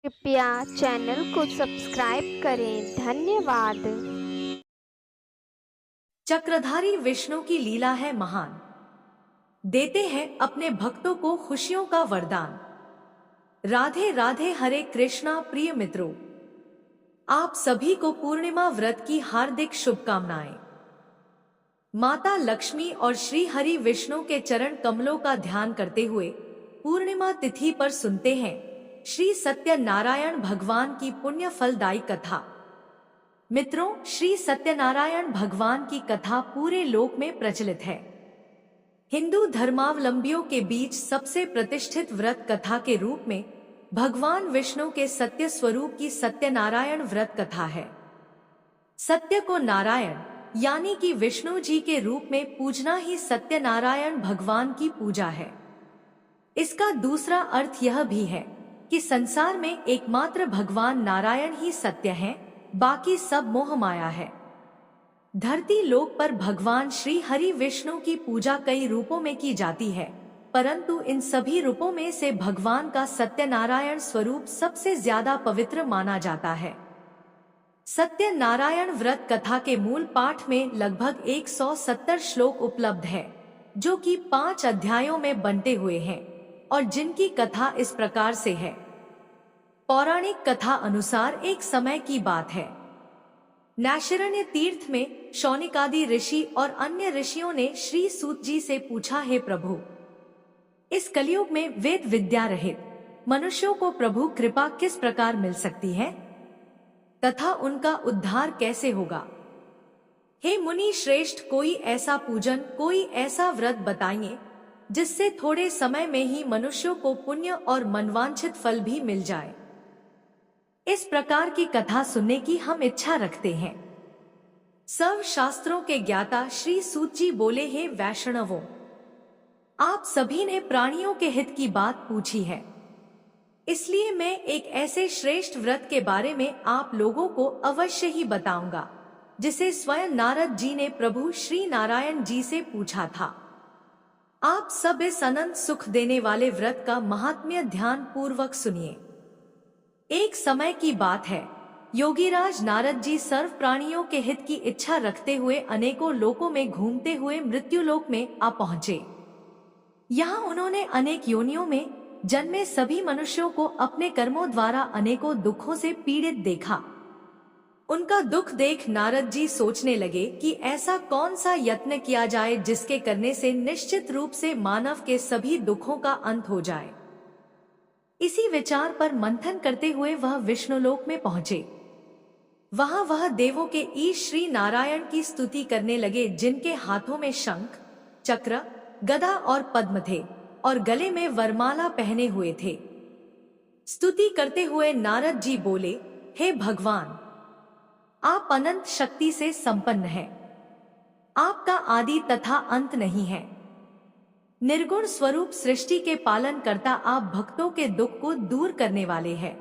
कृपया चैनल को सब्सक्राइब करें। धन्यवाद। चक्रधारी विष्णु की लीला है महान, देते हैं अपने भक्तों को खुशियों का वरदान। राधे राधे हरे कृष्णा प्रिय मित्रों, आप सभी को पूर्णिमा व्रत की हार्दिक शुभकामनाएं। माता लक्ष्मी और श्री हरि विष्णु के चरण कमलों का ध्यान करते हुए पूर्णिमा तिथि पर सुनते हैं श्री सत्यनारायण भगवान की पुण्य फलदायी कथा। मित्रों, श्री सत्यनारायण भगवान की कथा पूरे लोक में प्रचलित है। हिंदू धर्मावलंबियों के बीच सबसे प्रतिष्ठित व्रत कथा के रूप में भगवान विष्णु के सत्य स्वरूप की सत्यनारायण व्रत कथा है। सत्य को नारायण यानी कि विष्णु जी के रूप में पूजना ही सत्यनारायण भगवान की पूजा है। इसका दूसरा अर्थ यह भी है कि संसार में एकमात्र भगवान नारायण ही सत्य हैं, बाकी सब मोह माया है। धरती लोक पर भगवान श्री हरि विष्णु की पूजा कई रूपों में की जाती है, परंतु इन सभी रूपों में से भगवान का सत्यनारायण स्वरूप सबसे ज्यादा पवित्र माना जाता है। सत्यनारायण व्रत कथा के मूल पाठ में लगभग 170 श्लोक उपलब्ध है, जो कि 5 अध्यायों में बंटे हुए हैं और जिनकी कथा इस प्रकार से है। पौराणिक कथा अनुसार एक समय की बात है। नैमिषारण्य तीर्थ में शौनिकादि ऋषि और अन्य ऋषियों ने श्री सूत जी से पूछा, हे प्रभु, इस कलयुग में वेद विद्या रहित मनुष्यों को प्रभु कृपा किस प्रकार मिल सकती है तथा उनका उद्धार कैसे होगा। हे मुनि श्रेष्ठ, कोई ऐसा पूजन, कोई ऐसा व्रत बताइए जिससे थोड़े समय में ही मनुष्यों को पुण्य और मनवांछित फल भी मिल जाए। इस प्रकार की कथा सुनने की हम इच्छा रखते हैं। सर्व शास्त्रों के ज्ञाता श्री सूत जी बोले, हे वैष्णवों, आप सभी ने प्राणियों के हित की बात पूछी है, इसलिए मैं एक ऐसे श्रेष्ठ व्रत के बारे में आप लोगों को अवश्य ही बताऊंगा, जिसे स्वयं नारद जी ने प्रभु श्री नारायण जी से पूछा था। आप सब इस अनंत सुख देने वाले व्रत का महात्म्य ध्यान पूर्वक सुनिए। एक समय की बात है, योगीराज नारद जी सर्व प्राणियों के हित की इच्छा रखते हुए अनेकों लोकों में घूमते हुए मृत्युलोक में आ पहुंचे। यहाँ उन्होंने अनेक योनियों में जन्मे सभी मनुष्यों को अपने कर्मों द्वारा अनेकों दुखों से पीड़ित देखा। उनका दुख देख नारद जी सोचने लगे कि ऐसा कौन सा यत्न किया जाए जिसके करने से निश्चित रूप से मानव के सभी दुखों का अंत हो जाए। इसी विचार पर मंथन करते हुए वह विष्णुलोक में पहुंचे। वहां वह देवों के ईश श्री नारायण की स्तुति करने लगे, जिनके हाथों में शंख, चक्र, गदा और पद्म थे और गले में वरमाला पहने हुए थे। स्तुति करते हुए नारद जी बोले, हे भगवान, आप अनंत शक्ति से संपन्न हैं। आपका आदि तथा अंत नहीं है। निर्गुण स्वरूप सृष्टि के पालन करता आप भक्तों के दुख को दूर करने वाले हैं।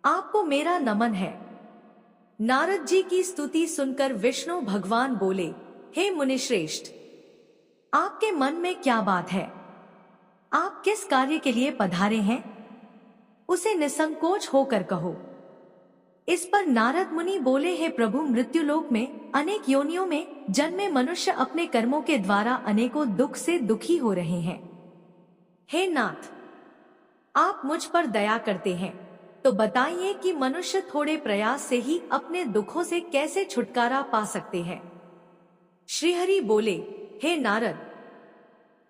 आपको मेरा नमन है। नारद जी की स्तुति सुनकर विष्णु भगवान बोले, हे मुनिश्रेष्ठ, आपके मन में क्या बात है? आप किस कार्य के लिए पधारे हैं? उसे निसंकोच होकर कहो। इस पर नारद मुनि बोले, हे प्रभु, मृत्युलोक में अनेक योनियों में जन्मे मनुष्य अपने कर्मों के द्वारा अनेकों दुख से दुखी हो रहे हैं। हे नाथ, आप मुझ पर दया करते हैं, तो बताइए कि मनुष्य थोड़े प्रयास से ही अपने दुखों से कैसे छुटकारा पा सकते हैं। श्रीहरि बोले, हे नारद,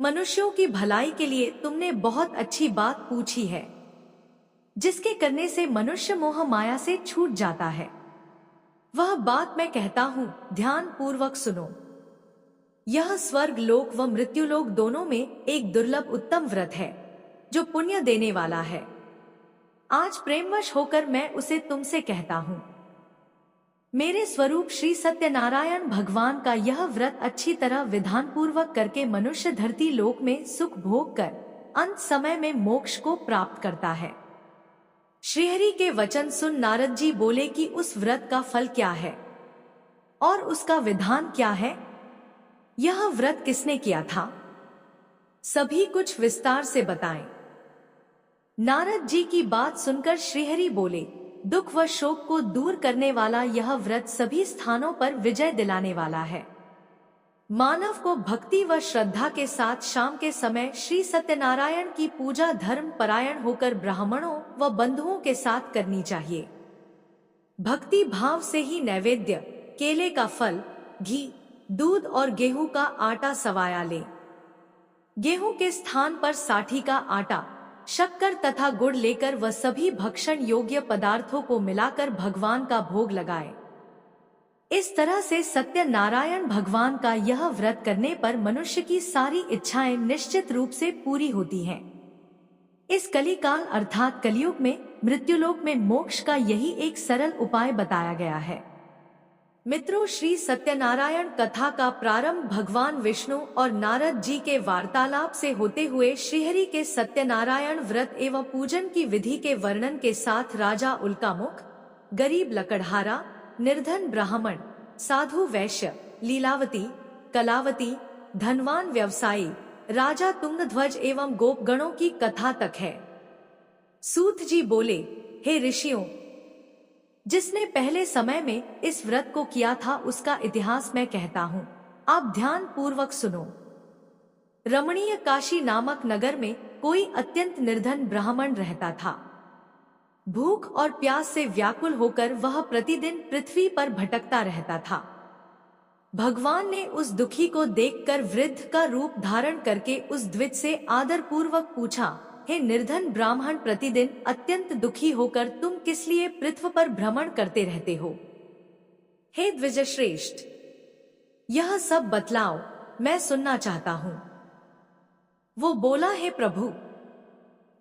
मनुष्यों की भलाई के लिए तुमने बहुत अच्छी बात पूछी है, जिसके करने से मनुष्य मोह माया से छूट जाता है। वह बात मैं कहता हूं, ध्यान पूर्वक सुनो। यह स्वर्ग लोक व मृत्युलोक दोनों में एक दुर्लभ उत्तम व्रत है, जो पुण्य देने वाला है। आज प्रेमवश होकर मैं उसे तुमसे कहता हूं। मेरे स्वरूप श्री सत्यनारायण भगवान का यह व्रत अच्छी तरह विधान पूर्वक करके मनुष्य धरती लोक में सुख भोग कर अंत समय में मोक्ष को प्राप्त करता है। श्रीहरि के वचन सुन नारद जी बोले कि उस व्रत का फल क्या है और उसका विधान क्या है? यह व्रत किसने किया था? सभी कुछ विस्तार से बताएं। नारद जी की बात सुनकर श्रीहरि बोले, दुख व शोक को दूर करने वाला यह व्रत सभी स्थानों पर विजय दिलाने वाला है। मानव को भक्ति व श्रद्धा के साथ शाम के समय श्री सत्यनारायण की पूजा धर्म परायण होकर ब्राह्मणों व बंधुओं के साथ करनी चाहिए। भक्ति भाव से ही नैवेद्य, केले का फल, घी, दूध और गेहूं का आटा सवाया ले। गेहूं के स्थान पर साठी का आटा, शक्कर तथा गुड़ लेकर वह सभी भक्षण योग्य पदार्थों को मिलाकर भगवान का भोग लगाए। इस तरह से सत्यनारायण भगवान का यह व्रत करने पर मनुष्य की सारी इच्छाएं निश्चित रूप से पूरी होती हैं। इस कलिकाल अर्थात कलयुग में मृत्युलोक में मोक्ष का यही एक सरल उपाय बताया गया है। मित्रों, श्री सत्यनारायण कथा का प्रारंभ भगवान विष्णु और नारद जी के वार्तालाप से होते हुए श्रीहरि के सत्यनारायण व्रत एवं पूजन की विधि के वर्णन के साथ राजा उल्कामुख, गरीब लकड़हारा, निर्धन ब्राह्मण, साधु वैश्य, लीलावती, कलावती, धनवान व्यवसायी, राजा तुंगध्वज एवं गोपगणों की कथा तक है। सूत जी बोले, हे ऋषियों, जिसने पहले समय में इस व्रत को किया था उसका इतिहास मैं कहता हूँ, आप ध्यान पूर्वक सुनो। रमणीय काशी नामक नगर में कोई अत्यंत निर्धन ब्राह्मण रहता था। भूख और प्यास से व्याकुल होकर वह प्रतिदिन पृथ्वी पर भटकता रहता था। भगवान ने उस दुखी को देखकर वृद्ध का रूप धारण करके उस द्विज से आदर पूर्वक पूछा, हे निर्धन ब्राह्मण, प्रतिदिन अत्यंत दुखी होकर तुम किस लिए पृथ्वी पर भ्रमण करते रहते हो? हे द्विजश्रेष्ठ, यह सब बतलाओ, मैं सुनना चाहता हूँ। वो बोला, हे प्रभु,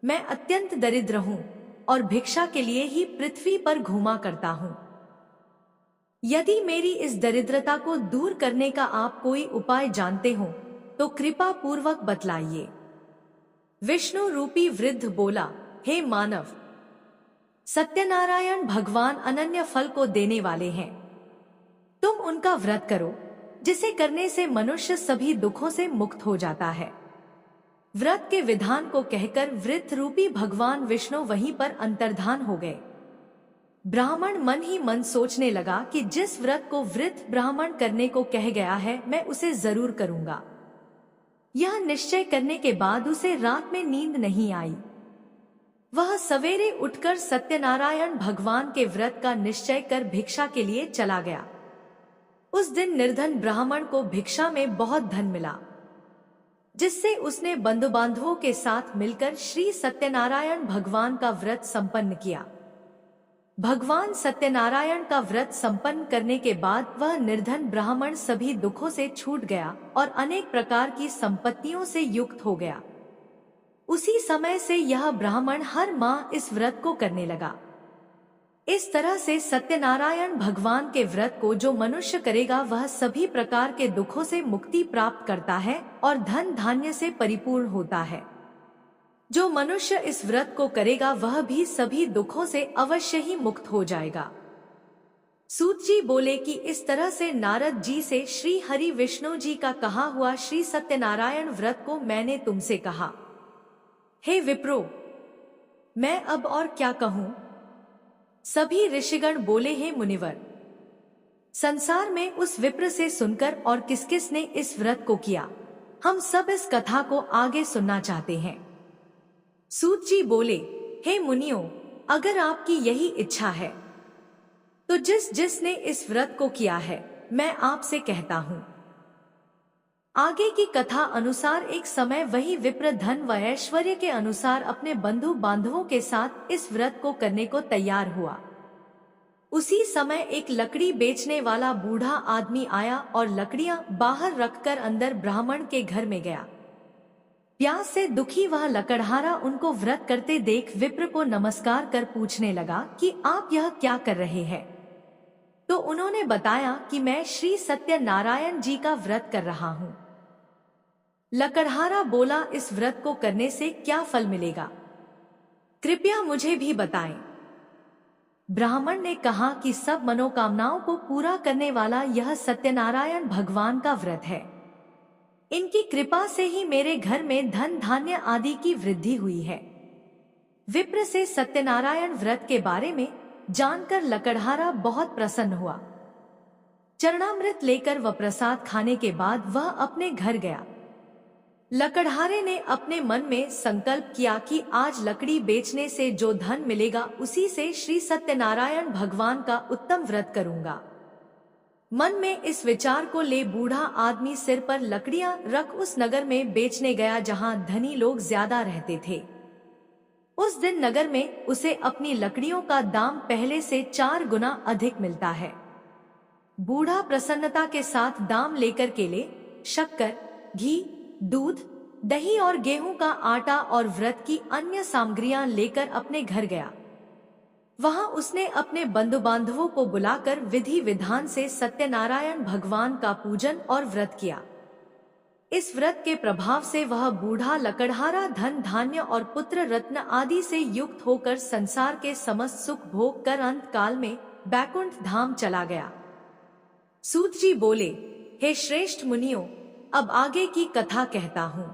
मैं अत्यंत दरिद्र हूँ और भिक्षा के लिए ही पृथ्वी पर घूमा करता हूँ। यदि मेरी इस दरिद्रता को दूर करने का आप कोई उपाय जानते हो तो कृपा पूर्वक बतलाइए। विष्णु रूपी वृद्ध बोला, हे मानव, सत्यनारायण भगवान अनन्य फल को देने वाले हैं। तुम उनका व्रत करो, जिसे करने से मनुष्य सभी दुखों से मुक्त हो जाता है। व्रत के विधान को कहकर वृद्ध रूपी भगवान विष्णु वहीं पर अंतर्धान हो गए। ब्राह्मण मन ही मन सोचने लगा कि जिस व्रत को वृद्ध ब्राह्मण करने को कह गया है, मैं उसे जरूर करूंगा। यह निश्चय करने के बाद उसे रात में नींद नहीं आई। वह सवेरे उठकर सत्यनारायण भगवान के व्रत का निश्चय कर भिक्षा के लिए चला गया। उस दिन निर्धन ब्राह्मण को भिक्षा में बहुत धन मिला, जिससे उसने बंधु बांधवों के साथ मिलकर श्री सत्यनारायण भगवान का व्रत संपन्न किया। भगवान सत्यनारायण का व्रत संपन्न करने के बाद वह निर्धन ब्राह्मण सभी दुखों से छूट गया और अनेक प्रकार की संपत्तियों से युक्त हो गया। उसी समय से यह ब्राह्मण हर माह इस व्रत को करने लगा। इस तरह से सत्यनारायण भगवान के व्रत को जो मनुष्य करेगा वह सभी प्रकार के दुखों से मुक्ति प्राप्त करता है और धन धान्य से परिपूर्ण होता है। जो मनुष्य इस व्रत को करेगा वह भी सभी दुखों से अवश्य ही मुक्त हो जाएगा। सूत जी बोले कि इस तरह से नारद जी से श्री हरि विष्णु जी का कहा हुआ श्री सत्यनारायण व्रत को मैंने तुमसे कहा। हे विप्रो, मैं अब और क्या कहूँ? सभी ऋषिगण बोले, हे मुनिवर, संसार में उस विप्र से सुनकर और किस किस ने इस व्रत को किया, हम सब इस कथा को आगे सुनना चाहते हैं। सूत जी बोले, हे मुनियों, अगर आपकी यही इच्छा है तो जिसने इस व्रत को किया है मैं आपसे कहता हूँ। आगे की कथा अनुसार एक समय वही विप्र धन व ऐश्वर्य के अनुसार अपने बंधु बांधवों के साथ इस व्रत को करने को तैयार हुआ। उसी समय एक लकड़ी बेचने वाला बूढ़ा आदमी आया और लकड़ियां बाहर रखकर अंदर ब्राह्मण के घर में गया। प्यास से दुखी वह लकड़हारा उनको व्रत करते देख विप्र को नमस्कार कर पूछने लगा कि आप यह क्या कर रहे हैं? तो उन्होंने बताया कि मैं श्री सत्यनारायण जी का व्रत कर रहा हूँ। लकड़हारा बोला, इस व्रत को करने से क्या फल मिलेगा? कृपया मुझे भी बताएं। ब्राह्मण ने कहा कि सब मनोकामनाओं को पूरा करने वाला यह सत्यनारायण भगवान का व्रत है। इनकी कृपा से ही मेरे घर में धन धान्य आदि की वृद्धि हुई है। विप्र से सत्यनारायण व्रत के बारे में जानकर लकड़हारा बहुत प्रसन्न हुआ। चरणामृत लेकर वह प्रसाद खाने के बाद वह अपने घर गया। लकड़हारे ने अपने मन में संकल्प किया कि आज लकड़ी बेचने से जो धन मिलेगा उसी से श्री सत्यनारायण भगवान का उत्तम व्रत करूंगा। मन में इस विचार को ले बूढ़ा आदमी सिर पर लकड़ियां रख उस नगर में बेचने गया जहां धनी लोग ज्यादा रहते थे। उस दिन नगर में उसे अपनी लकड़ियों का दाम पहले से 4 गुना अधिक मिलता है। बूढ़ा प्रसन्नता के साथ दाम लेकर केले, शक्कर, घी, दूध, दही और गेहूं का आटा और व्रत की अन्य सामग्रियां लेकर अपने घर गया। वहां उसने अपने बंधु बांधवों को बुलाकर विधि विधान से सत्यनारायण भगवान का पूजन और व्रत किया। इस व्रत के प्रभाव से वह बूढ़ा लकड़हारा धन धान्य और पुत्र रत्न आदि से युक्त होकर संसार के समस्त सुख भोग कर अंत काल में बैकुंठ धाम चला गया। सूत जी बोले, हे श्रेष्ठ मुनियों, अब आगे की कथा कहता हूँ।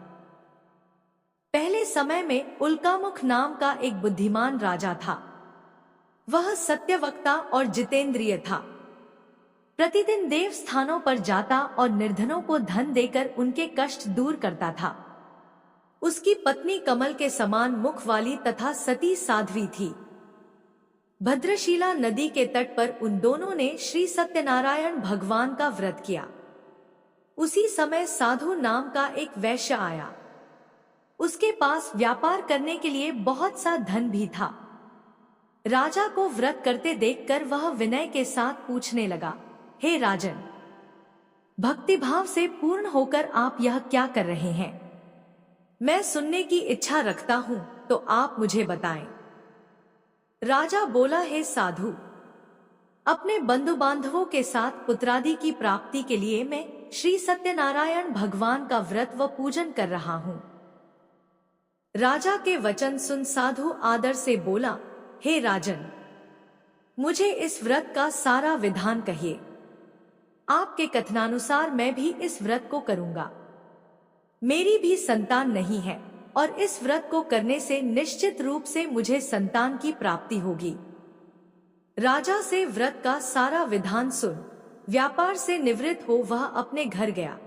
पहले समय में उल्कामुख नाम का एक बुद्धिमान राजा था। वह सत्यवक्ता और जितेंद्रिय था। प्रतिदिन देव स्थानों पर जाता और निर्धनों को धन देकर उनके कष्ट दूर करता था। उसकी पत्नी कमल के समान मुख वाली तथा सती साध्वी थी। भद्रशिला नदी के तट पर उन दोनों ने श्री सत्यनारायण भगवान का व्रत किया। उसी समय साधु नाम का एक वैश्य आया। उसके पास व्यापार करने के लिए बहुत सा धन भी था। राजा को व्रत करते देखकर वह विनय के साथ पूछने लगा, हे राजन, भक्तिभाव से पूर्ण होकर आप यह क्या कर रहे हैं? मैं सुनने की इच्छा रखता हूं, तो आप मुझे बताएं। राजा बोला, हे साधु, अपने बंधु बांधवों के साथ पुत्रादि की प्राप्ति के लिए मैं श्री सत्यनारायण भगवान का व्रत व पूजन कर रहा हूं। राजा के वचन सुन साधु आदर से बोला, हे राजन, मुझे इस व्रत का सारा विधान कहिए। आपके कथनानुसार मैं भी इस व्रत को करूंगा। मेरी भी संतान नहीं है और इस व्रत को करने से निश्चित रूप से मुझे संतान की प्राप्ति होगी। राजा से व्रत का सारा विधान सुन व्यापार से निवृत्त हो वह अपने घर गया।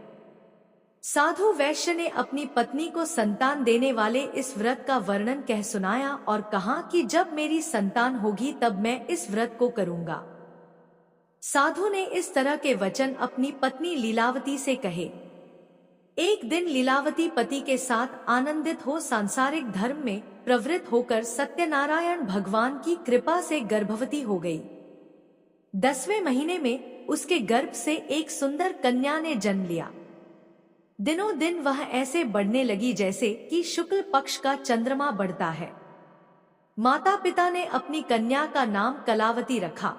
साधु वैश्य ने अपनी पत्नी को संतान देने वाले इस व्रत का वर्णन कह सुनाया और कहा कि जब मेरी संतान होगी तब मैं इस व्रत को करूंगा। साधु ने इस तरह के वचन अपनी पत्नी लीलावती से कहे। एक दिन लीलावती पति के साथ आनंदित हो सांसारिक धर्म में प्रवृत्त होकर सत्यनारायण भगवान की कृपा से गर्भवती हो गई। 10वें महीने में उसके गर्भ से एक सुंदर कन्या ने जन्म लिया। दिनों दिन वह ऐसे बढ़ने लगी जैसे कि शुक्ल पक्ष का चंद्रमा बढ़ता है। माता पिता ने अपनी कन्या का नाम कलावती रखा।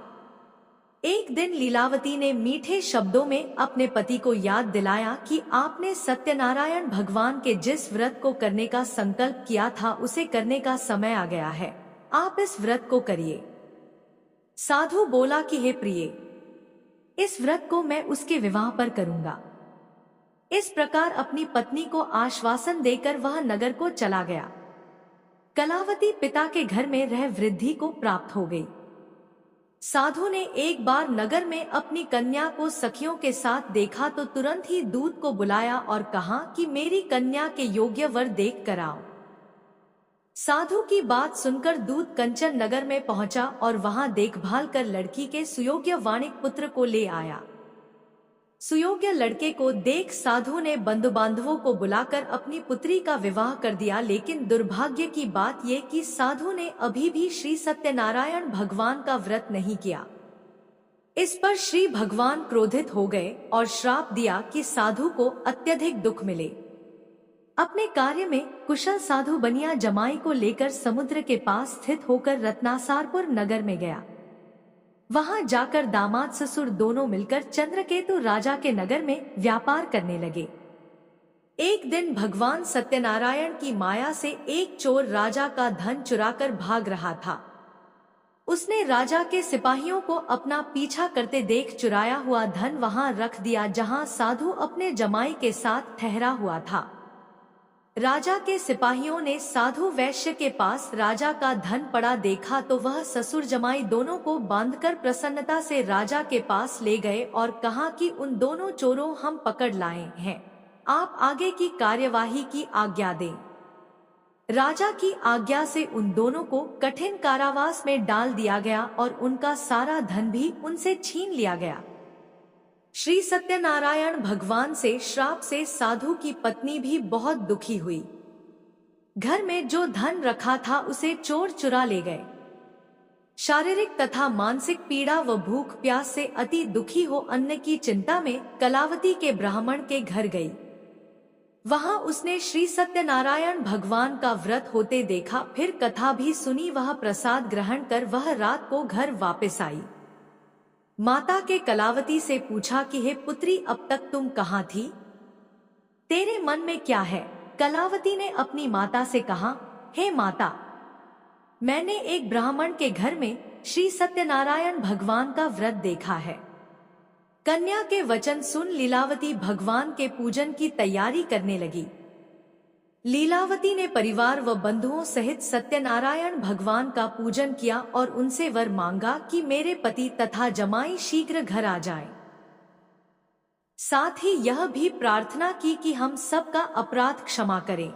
एक दिन लीलावती ने मीठे शब्दों में अपने पति को याद दिलाया कि आपने सत्यनारायण भगवान के जिस व्रत को करने का संकल्प किया था उसे करने का समय आ गया है। आप इस व्रत को करिए। साधु बोला कि हे प्रिय, इस व्रत को मैं उसके विवाह पर करूंगा। इस प्रकार अपनी पत्नी को आश्वासन देकर वह नगर को चला गया। कलावती पिता के घर में रह वृद्धि को प्राप्त हो गई। साधु ने एक बार नगर में अपनी कन्या को सखियों के साथ देखा तो तुरंत ही दूत को बुलाया और कहा कि मेरी कन्या के योग्य वर देख कर आओ। साधु की बात सुनकर दूत कंचन नगर में पहुंचा और वहां देखभाल कर लड़की के सुयोग्य वाणिक पुत्र को ले आया। सुयोग्य लड़के को देख साधु ने बंधु बांधवों को बुलाकर अपनी पुत्री का विवाह कर दिया। लेकिन दुर्भाग्य की बात ये कि साधु ने अभी भी श्री सत्यनारायण भगवान का व्रत नहीं किया। इस पर श्री भगवान क्रोधित हो गए और श्राप दिया कि साधु को अत्यधिक दुख मिले। अपने कार्य में कुशल साधु बनिया जमाई को लेकर समुद्र के पास स्थित होकर रत्नासारपुर नगर में गया। वहां जाकर दामाद ससुर दोनों मिलकर चंद्रकेतु राजा के नगर में व्यापार करने लगे। एक दिन भगवान सत्यनारायण की माया से एक चोर राजा का धन चुराकर भाग रहा था। उसने राजा के सिपाहियों को अपना पीछा करते देख चुराया हुआ धन वहां रख दिया जहां साधु अपने जमाई के साथ ठहरा हुआ था। राजा के सिपाहियों ने साधु वैश्य के पास राजा का धन पड़ा देखा तो वह ससुर जमाई दोनों को बांधकर प्रसन्नता से राजा के पास ले गए और कहा कि उन दोनों चोरों हम पकड़ लाए हैं, आप आगे की कार्यवाही की आज्ञा दें। राजा की आज्ञा से उन दोनों को कठिन कारावास में डाल दिया गया और उनका सारा धन भी उनसे छीन लिया गया। श्री सत्यनारायण भगवान से श्राप से साधु की पत्नी भी बहुत दुखी हुई। घर में जो धन रखा था उसे चोर चुरा ले गए। शारीरिक तथा मानसिक पीड़ा व भूख प्यास से अति दुखी हो अन्न की चिंता में कलावती के ब्राह्मण के घर गई। वहां उसने श्री सत्यनारायण भगवान का व्रत होते देखा, फिर कथा भी सुनी। वह प्रसाद ग्रहण कर वह रात को घर वापस आई। माता के कलावती से पूछा कि हे पुत्री, अब तक तुम कहाँ थी? तेरे मन में क्या है? कलावती ने अपनी माता से कहा, हे माता, मैंने एक ब्राह्मण के घर में श्री सत्यनारायण भगवान का व्रत देखा है। कन्या के वचन सुन लीलावती भगवान के पूजन की तैयारी करने लगी। लीलावती ने परिवार व बंधुओं सहित सत्यनारायण भगवान का पूजन किया और उनसे वर मांगा कि मेरे पति तथा जमाई शीघ्र घर आ जाएं। साथ ही यह भी प्रार्थना की कि हम सबका अपराध क्षमा करें।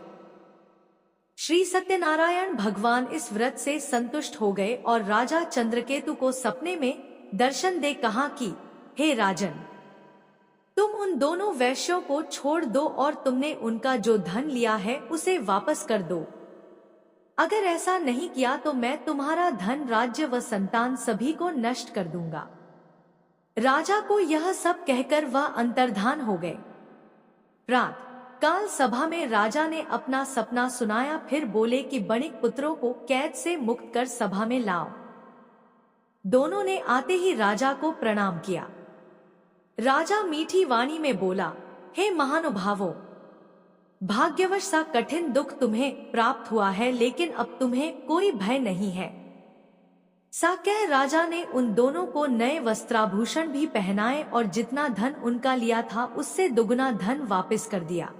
श्री सत्यनारायण भगवान इस व्रत से संतुष्ट हो गए और राजा चंद्रकेतु को सपने में दर्शन दे कहा कि हे राजन, तुम उन दोनों वैश्यों को छोड़ दो और तुमने उनका जो धन लिया है उसे वापस कर दो। अगर ऐसा नहीं किया तो मैं तुम्हारा धन, राज्य व संतान सभी को नष्ट कर दूंगा। राजा को यह सब कहकर वह अंतर्धान हो गए। प्रात काल सभा में राजा ने अपना सपना सुनाया, फिर बोले कि बणिक पुत्रों को कैद से मुक्त कर सभा में लाओ। दोनों ने आते ही राजा को प्रणाम किया। राजा मीठी वाणी में बोला, हे महानुभावों, भाग्यवश सा कठिन दुख तुम्हें प्राप्त हुआ है, लेकिन अब तुम्हें कोई भय नहीं है। सा कह राजा ने उन दोनों को नए वस्त्राभूषण भी पहनाए और जितना धन उनका लिया था उससे दुगुना धन वापस कर दिया।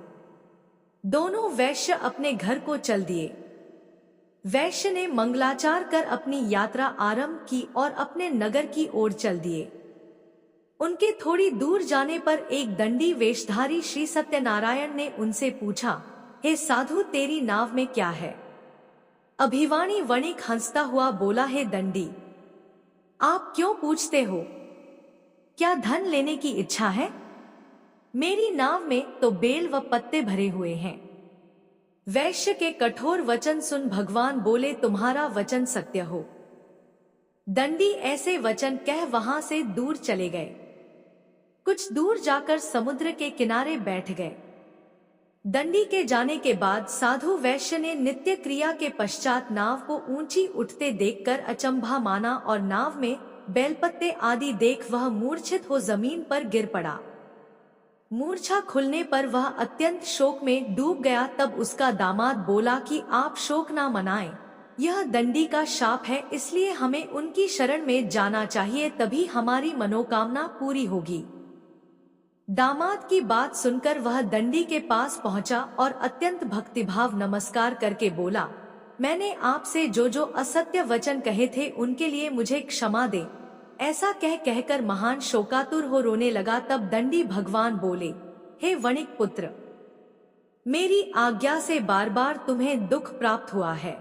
दोनों वैश्य अपने घर को चल दिए। वैश्य ने मंगलाचार कर अपनी यात्रा आरंभ की और अपने नगर की ओर चल दिए। उनके थोड़ी दूर जाने पर एक दंडी वेशधारी श्री सत्यनारायण ने उनसे पूछा, हे साधु, तेरी नाव में क्या है? अभिवाणी वणिक हंसता हुआ बोला, हे दंडी, आप क्यों पूछते हो? क्या धन लेने की इच्छा है? मेरी नाव में तो बेल व पत्ते भरे हुए हैं। वैश्य के कठोर वचन सुन भगवान बोले, तुम्हारा वचन सत्य हो। दंडी ऐसे वचन कह वहां से दूर चले गए। कुछ दूर जाकर समुद्र के किनारे बैठ गए। दंडी के जाने के बाद साधु वैश्य ने नित्य क्रिया के पश्चात नाव को ऊंची उठते देखकर अचंभा माना और नाव में बेलपत्ते आदि देख वह मूर्छित हो जमीन पर गिर पड़ा। मूर्छा खुलने पर वह अत्यंत शोक में डूब गया। तब उसका दामाद बोला कि आप शोक ना मनाएं, यह दंडी का शाप है, इसलिए हमें उनकी शरण में जाना चाहिए, तभी हमारी मनोकामना पूरी होगी। दामाद की बात सुनकर वह दंडी के पास पहुंचा और अत्यंत भक्तिभाव नमस्कार करके बोला, मैंने आपसे जो जो असत्य वचन कहे थे उनके लिए मुझे क्षमा दे। ऐसा कहकर महान शोकातुर हो रोने लगा। तब दंडी भगवान बोले, हे वणिक पुत्र, मेरी आज्ञा से बार बार तुम्हें दुख प्राप्त हुआ है।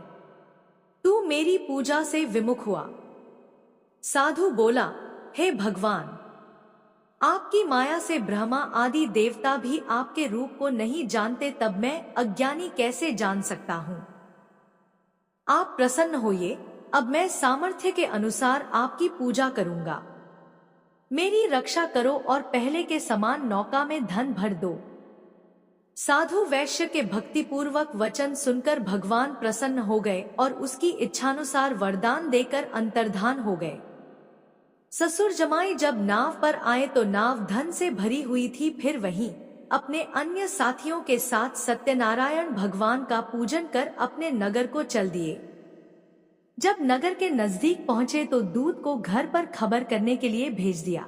तू मेरी पूजा से विमुख हुआ। साधु बोला, हे भगवान, आपकी माया से ब्रह्मा आदि देवता भी आपके रूप को नहीं जानते, तब मैं अज्ञानी कैसे जान सकता हूँ? आप प्रसन्न होइए, अब मैं सामर्थ्य के अनुसार आपकी पूजा करूंगा। मेरी रक्षा करो और पहले के समान नौका में धन भर दो। साधु वैश्य के भक्तिपूर्वक वचन सुनकर भगवान प्रसन्न हो गए और उसकी इच्छानुसार वरदान देकर अंतर्धान हो गए। ससुर जमाई जब नाव पर आए तो नाव धन से भरी हुई थी। फिर वहीं अपने अन्य साथियों के साथ सत्यनारायण भगवान का पूजन कर अपने नगर को चल दिए। जब नगर के नजदीक पहुंचे तो दूत को घर पर खबर करने के लिए भेज दिया।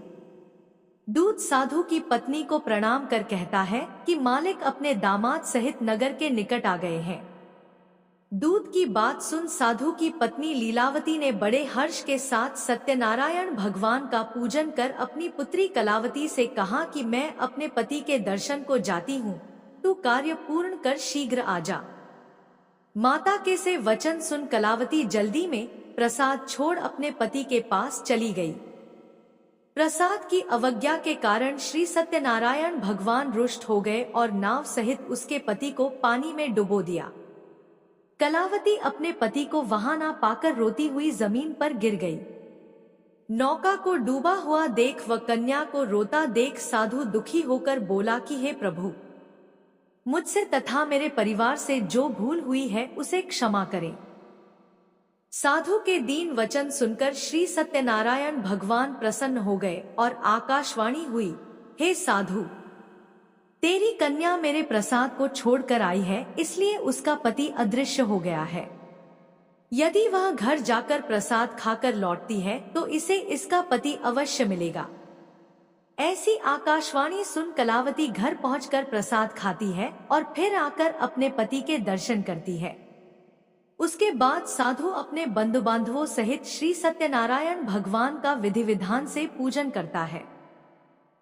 दूत साधु की पत्नी को प्रणाम कर कहता है कि मालिक अपने दामाद सहित नगर के निकट आ गए हैं। दूत की बात सुन साधु की पत्नी लीलावती ने बड़े हर्ष के साथ सत्यनारायण भगवान का पूजन कर अपनी पुत्री कलावती से कहा कि मैं अपने पति के दर्शन को जाती हूँ, तू कार्य पूर्ण कर शीघ्र आ जा। माता के से वचन सुन कलावती जल्दी में प्रसाद छोड़ अपने पति के पास चली गई। प्रसाद की अवज्ञा के कारण श्री सत्यनारायण भगवान रुष्ट हो गए और नाव सहित उसके पति को पानी में डुबो दिया। कलावती अपने पति को वहां ना पाकर रोती हुई जमीन पर गिर गई। नौका को डूबा हुआ देख व कन्या को रोता देख साधु दुखी होकर बोला कि हे प्रभु, मुझसे तथा मेरे परिवार से जो भूल हुई है उसे क्षमा करें। साधु के दीन वचन सुनकर श्री सत्यनारायण भगवान प्रसन्न हो गए और आकाशवाणी हुई, हे साधु, तेरी कन्या मेरे प्रसाद को छोड़कर आई है, इसलिए उसका पति अदृश्य हो गया है। यदि वह घर जाकर प्रसाद खाकर लौटती है तो इसे इसका पति अवश्य मिलेगा। ऐसी आकाशवाणी सुन कलावती घर पहुंचकर प्रसाद खाती है और फिर आकर अपने पति के दर्शन करती है। उसके बाद साधु अपने बंधु बांधवों सहित श्री सत्यनारायण भगवान का विधि विधान से पूजन करता है।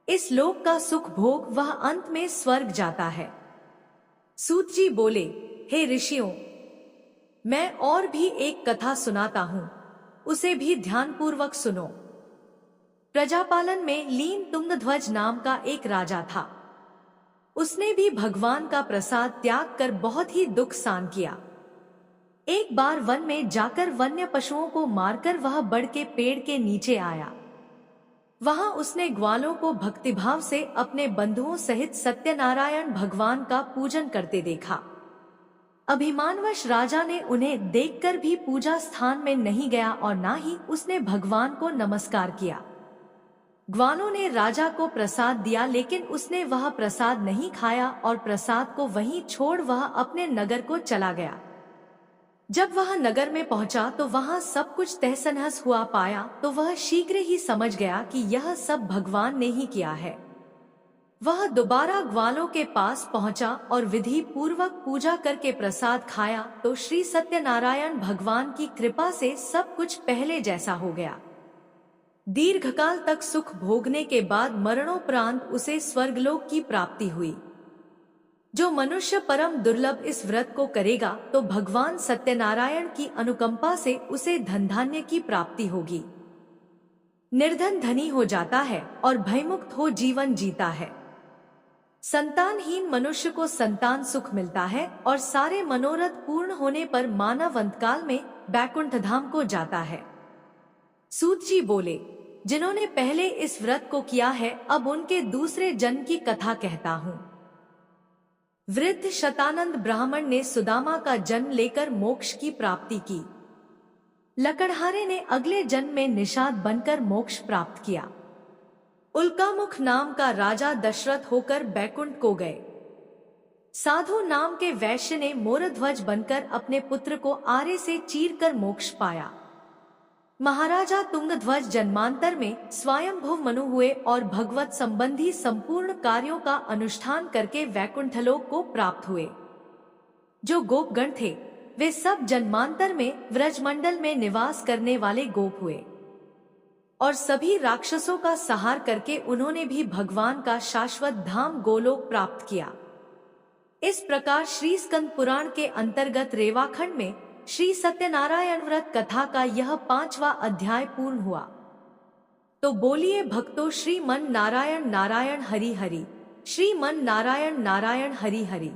इस लोक का सुख भोग वह अंत में स्वर्ग जाता है। सूत जी बोले, हे ऋषियों, मैं और भी एक कथा सुनाता हूँ, उसे भी ध्यानपूर्वक सुनो। प्रजापालन में लीन तुंगध्वज नाम का एक राजा था। उसने भी भगवान का प्रसाद त्याग कर बहुत ही दुख सहन किया। एक बार वन में जाकर वन्य पशुओं को मारकर वह बड़ के पेड़ के नीचे आया। वहां उसने ग्वालों को भक्तिभाव से अपने बंधुओं सहित सत्यनारायण भगवान का पूजन करते देखा। अभिमानवश राजा ने उन्हें देखकर भी पूजा स्थान में नहीं गया और ना ही उसने भगवान को नमस्कार किया। ग्वालों ने राजा को प्रसाद दिया, लेकिन उसने वह प्रसाद नहीं खाया और प्रसाद को वहीं छोड़ वह अपने नगर को चला गया। जब वह नगर में पहुंचा तो वहां सब कुछ तहस-नहस हुआ पाया तो वह शीघ्र ही समझ गया कि यह सब भगवान ने ही किया है। वह दोबारा ग्वालों के पास पहुंचा और विधि पूर्वक पूजा करके प्रसाद खाया तो श्री सत्यनारायण भगवान की कृपा से सब कुछ पहले जैसा हो गया। दीर्घकाल तक सुख भोगने के बाद मरणोपरांत उसे स्वर्गलोक की प्राप्ति हुई। जो मनुष्य परम दुर्लभ इस व्रत को करेगा तो भगवान सत्यनारायण की अनुकंपा से उसे धन धान्य की प्राप्ति होगी। निर्धन धनी हो जाता है और भयमुक्त हो जीवन जीता है। संतानहीन मनुष्य को संतान सुख मिलता है और सारे मनोरथ पूर्ण होने पर मानव अंतकाल में बैकुंठ धाम को जाता है। सूत जी बोले, जिन्होंने पहले इस व्रत को किया है अब उनके दूसरे जन्म की कथा कहता हूँ। वृद्ध शतानंद ब्राह्मण ने सुदामा का जन्म लेकर मोक्ष की प्राप्ति की। लकड़हारे ने अगले जन्म में निषाद बनकर मोक्ष प्राप्त किया। उल्कामुख नाम का राजा दशरथ होकर बैकुंठ को गए। साधु नाम के वैश्य ने मोरध्वज बनकर अपने पुत्र को आरे से चीरकर मोक्ष पाया। महाराजा तुंगध्वज जन्मांतर में स्वयंभुव मनु हुए और भगवत संबंधी संपूर्ण कार्यों का अनुष्ठान करके वैकुंठलोक को प्राप्त हुए। जो गोपगण थे वे सब जन्मांतर में व्रजमंडल में निवास करने वाले गोप हुए और सभी राक्षसों का संहार करके उन्होंने भी भगवान का शाश्वत धाम गोलोक प्राप्त किया। इस प्रकार श्री स्कंद पुराण के अंतर्गत रेवाखंड में श्री सत्यनारायण व्रत कथा का यह 5वां अध्याय पूर्ण हुआ। तो बोलिए भक्तों, श्रीमन नारायण नारायण हरि हरि, श्रीमन नारायण नारायण हरि हरि।